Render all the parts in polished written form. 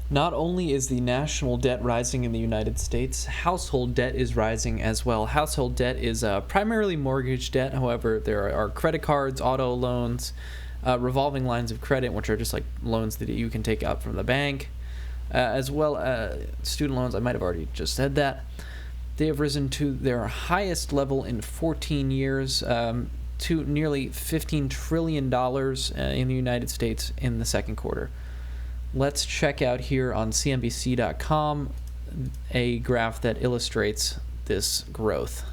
Not only is the national debt rising in the United States, household debt is rising as well. Household debt is primarily mortgage debt. However, there are credit cards, auto loans, revolving lines of credit, which are just like loans that you can take out from the bank, as well student loans. I might have already just said that. They have risen to their highest level in 14 years, to nearly $15 trillion in the United States in the second quarter. Let's check out here on CNBC.com a graph that illustrates this growth.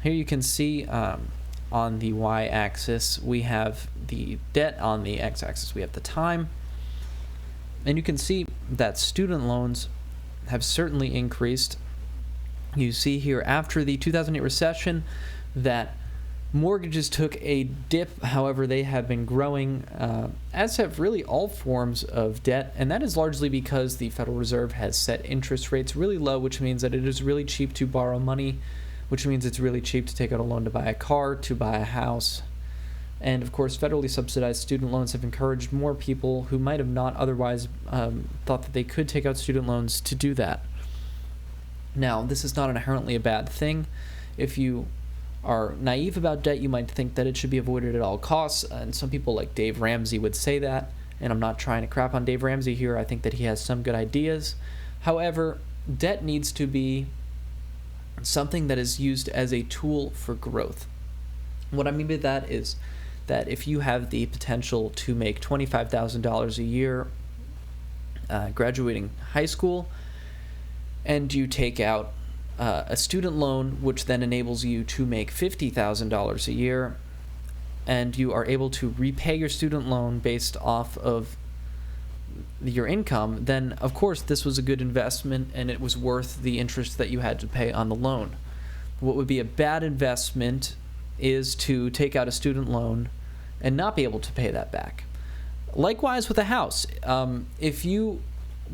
Here you can see on the y-axis we have the debt, on the x-axis we have the time, and you can see that student loans have certainly increased. You see here after the 2008 recession that mortgages took a dip. However, they have been growing, as have really all forms of debt, and that is largely because the Federal Reserve has set interest rates really low, which means that it is really cheap to borrow money, which means it's really cheap to take out a loan to buy a car, to buy a house. And of course, federally subsidized student loans have encouraged more people who might have not otherwise thought that they could take out student loans to do that. Now, this is not inherently a bad thing. If you are naive about debt, you might think that it should be avoided at all costs, and some people like Dave Ramsey would say that, and I'm not trying to crap on Dave Ramsey here. I think that he has some good ideas. However, debt needs to be something that is used as a tool for growth. What I mean by that is that if you have the potential to make $25,000 a year graduating high school, and you take out a student loan, which then enables you to make $50,000 a year, and you are able to repay your student loan based off of your income, then of course this was a good investment and it was worth the interest that you had to pay on the loan. What would be a bad investment is to take out a student loan and not be able to pay that back. Likewise with a house. If you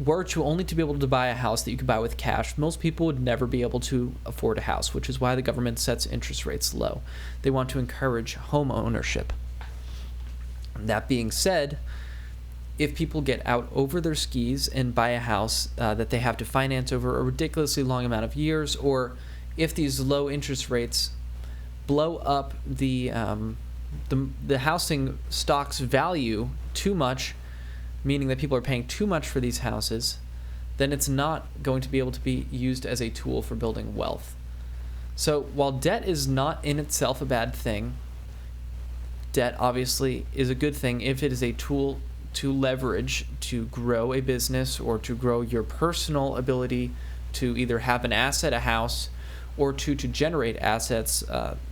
were to only to be able to buy a house that you could buy with cash, most people would never be able to afford a house, which is why the government sets interest rates low. They want to encourage home ownership. That being said, if people get out over their skis and buy a house that they have to finance over a ridiculously long amount of years, or if these low interest rates blow up the housing stock's value too much, meaning that people are paying too much for these houses, then it's not going to be able to be used as a tool for building wealth. So while debt is not in itself a bad thing, debt obviously is a good thing if it is a tool to leverage to grow a business or to grow your personal ability to either have an asset, a house, or to generate assets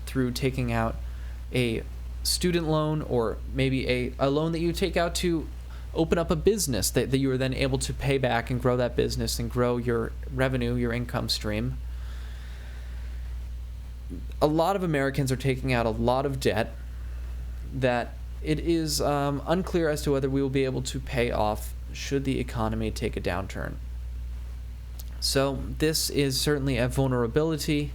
through taking out a student loan, or maybe a loan that you take out to open up a business that you are then able to pay back and grow that business and grow your revenue, your income stream. A lot of Americans are taking out a lot of debt that it is unclear as to whether we will be able to pay off should the economy take a downturn. So this is certainly a vulnerability,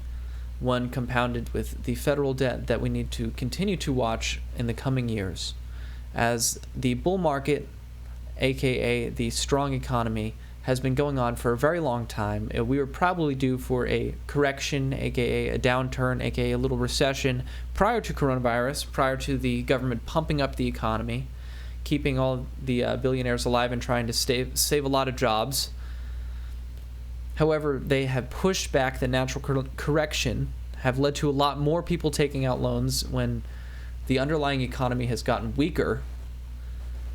one compounded with the federal debt that we need to continue to watch in the coming years, as the bull market, aka the strong economy, has been going on for a very long time. We were probably due for a correction, aka a downturn, aka a little recession, prior to coronavirus, prior to the government pumping up the economy, keeping all the billionaires alive and trying to save a lot of jobs. However, they have pushed back the natural correction, have led to a lot more people taking out loans when the underlying economy has gotten weaker,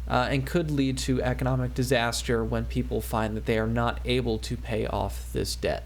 and could lead to economic disaster when people find that they are not able to pay off this debt.